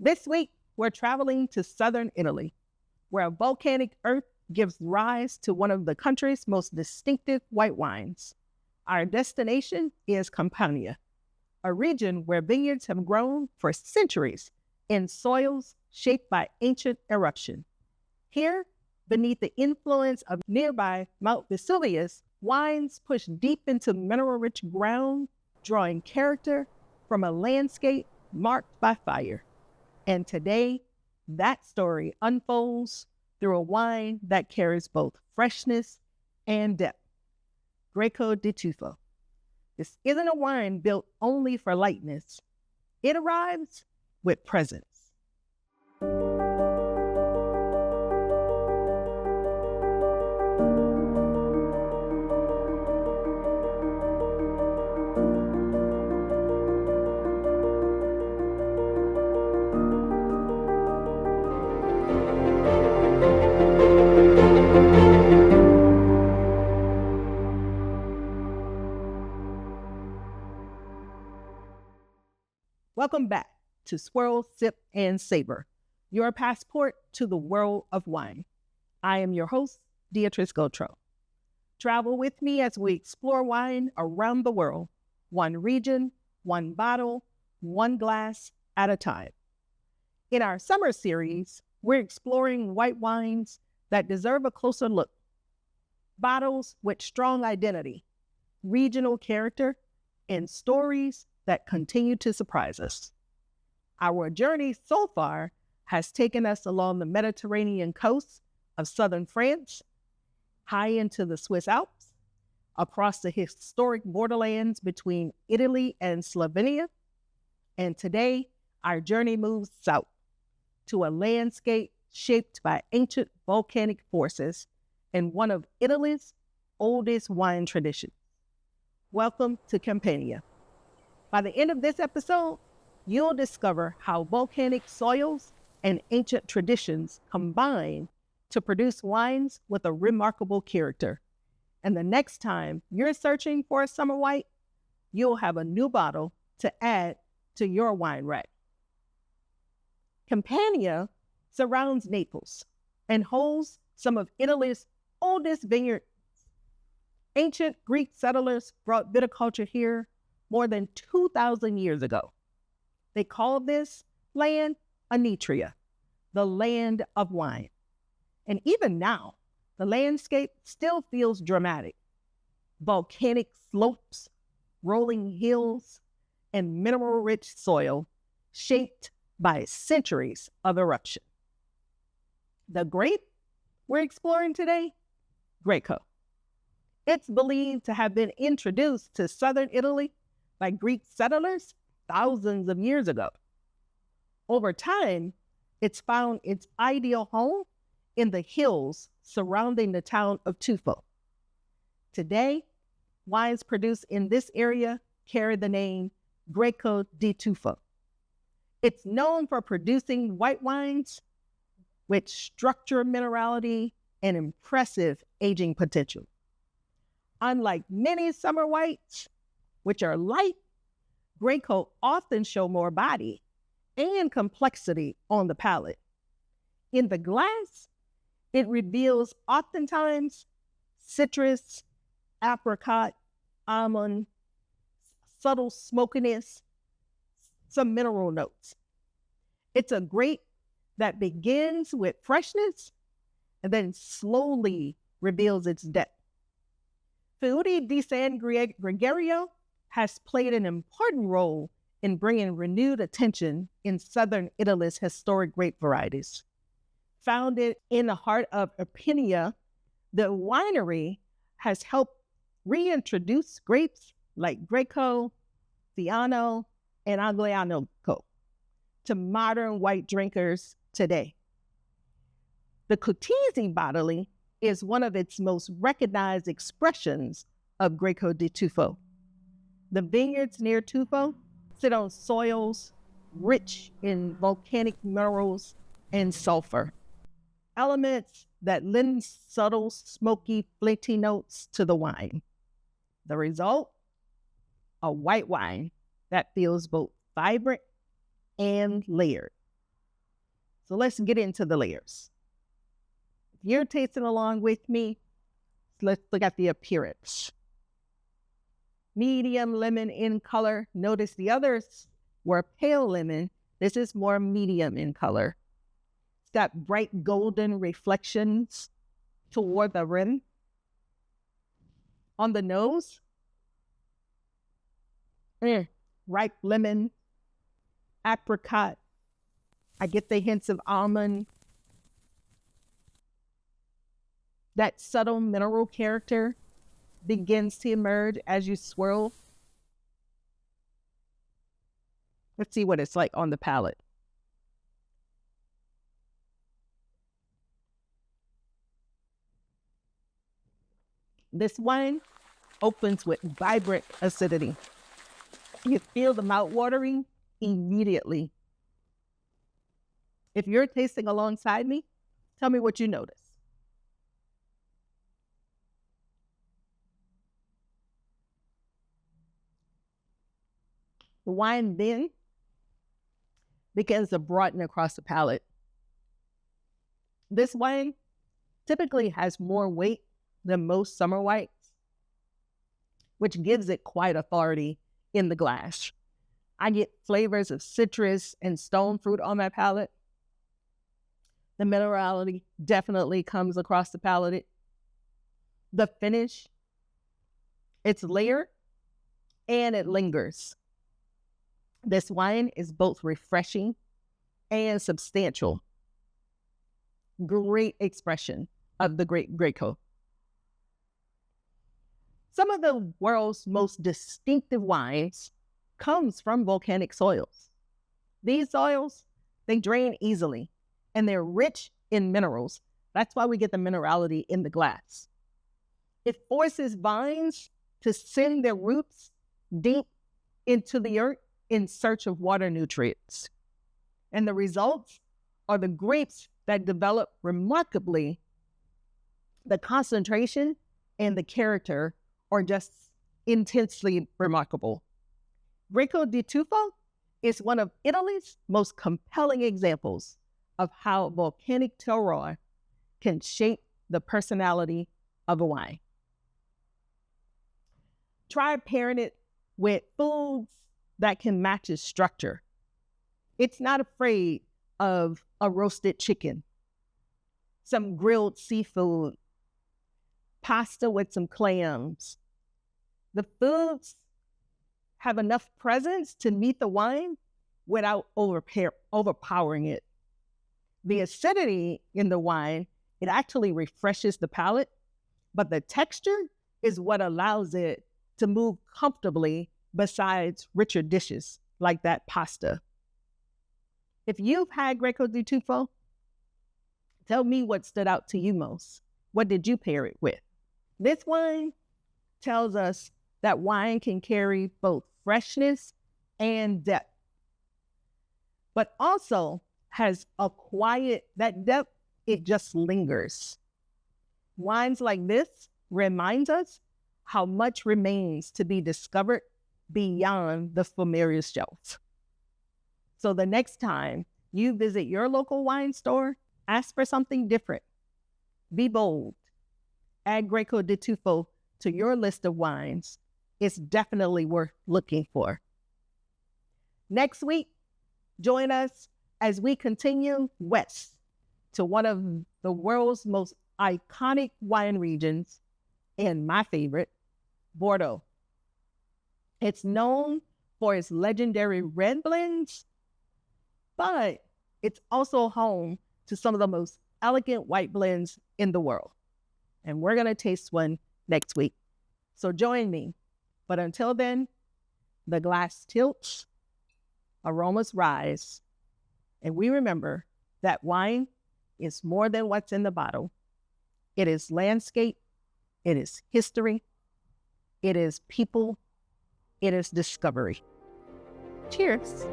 This week, we're traveling to southern Italy, where a volcanic earth gives rise to one of the country's most distinctive white wines. Our destination is Campania, a region where vineyards have grown for centuries in soils shaped by ancient eruption. Here, beneath the influence of nearby Mount Vesuvius, wines push deep into mineral-rich ground, drawing character from a landscape marked by fire. And today, that story unfolds through a wine that carries both freshness and depth. Greco di Tufo. This isn't a wine built only for lightness. It arrives with presence. Welcome back to Swirl.Sip.Savor, your passport to the world of wine. I am your host, Beatrice Gautreaux. Travel with me as we explore wine around the world, one region, one bottle, one glass at a time. In our summer series, we're exploring white wines that deserve a closer look. Bottles with strong identity, regional character, and stories that continue to surprise us. Our journey so far has taken us along the Mediterranean coast of southern France, high into the Swiss Alps, across the historic borderlands between Italy and Slovenia, and today our journey moves south to a landscape shaped by ancient volcanic forces and one of Italy's oldest wine traditions. Welcome to Campania. By the end of this episode, you'll discover how volcanic soils and ancient traditions combine to produce wines with a remarkable character. And the next time you're searching for a summer white, you'll have a new bottle to add to your wine rack. Campania surrounds Naples and holds some of Italy's oldest vineyards. Ancient Greek settlers brought viticulture here more than 2,000 years ago. They called this land Anitria, the land of wine. And even now, the landscape still feels dramatic. Volcanic slopes, rolling hills, and mineral-rich soil shaped by centuries of eruption. The grape we're exploring today, Greco. It's believed to have been introduced to southern Italy by Greek settlers thousands of years ago. Over time, it's found its ideal home in the hills surrounding the town of Tufo. Today, wines produced in this area carry the name Greco di Tufo. It's known for producing white wines with structured minerality and impressive aging potential. Unlike many summer whites, which are light, Greco often show more body and complexity on the palate. In the glass, it reveals oftentimes citrus, apricot, almond, subtle smokiness, some mineral notes. It's a grape that begins with freshness and then slowly reveals its depth. Feudi di San Gregorio has played an important role in bringing renewed attention in southern Italy's historic grape varieties. Founded in the heart of Campania, the winery has helped reintroduce grapes like Greco, Fiano, and Agliano to modern white drinkers today. The Cutizzi bottling is one of its most recognized expressions of Greco di Tufo. The vineyards near Tufo sit on soils rich in volcanic minerals and sulfur, elements that lend subtle, smoky, flinty notes to the wine. The result? A white wine that feels both vibrant and layered. So let's get into the layers. If you're tasting along with me, let's look at the appearance. Medium lemon in color. Notice the others were pale lemon. This is more medium in color. It's got bright golden reflections toward the rim. On the nose, ripe lemon, apricot. I get the hints of almond. That subtle mineral character begins to emerge as you swirl. Let's see what it's like on the palate. This wine opens with vibrant acidity. You feel the mouth watering immediately. If you're tasting alongside me, tell me what you notice. The wine then begins to broaden across the palate. This wine typically has more weight than most summer whites, which gives it quite authority in the glass. I get flavors of citrus and stone fruit on my palate. The minerality definitely comes across the palate. The finish, it's layered and it lingers. This wine is both refreshing and substantial. Great expression of the great Greco. Some of the world's most distinctive wines comes from volcanic soils. These soils, they drain easily and they're rich in minerals. That's why we get the minerality in the glass. It forces vines to send their roots deep into the earth in search of water nutrients. And the results are the grapes that develop remarkably. The concentration and the character are just intensely remarkable. Greco di Tufo is one of Italy's most compelling examples of how volcanic terroir can shape the personality of a wine. Try pairing it with foods that can match its structure. It's not afraid of a roasted chicken, some grilled seafood, pasta with some clams. The foods have enough presence to meet the wine without overpowering it. The acidity in the wine, it actually refreshes the palate, but the texture is what allows it to move comfortably besides richer dishes like that pasta. If you've had Greco di Tufo, tell me what stood out to you most. What did you pair it with? This wine tells us that wine can carry both freshness and depth, but also has a quiet, that depth, it just lingers. Wines like this remind us how much remains to be discovered beyond the familiar shelf. So the next time you visit your local wine store, ask for something different. Be bold. Add Greco di Tufo to your list of wines. It's definitely worth looking for. Next week, join us as we continue west to one of the world's most iconic wine regions, and my favorite, Bordeaux. It's known for its legendary red blends, but it's also home to some of the most elegant white blends in the world. And we're going to taste one next week. So join me. But until then, the glass tilts, aromas rise, and we remember that wine is more than what's in the bottle. It is landscape, it is history, it is people, it is discovery. Cheers.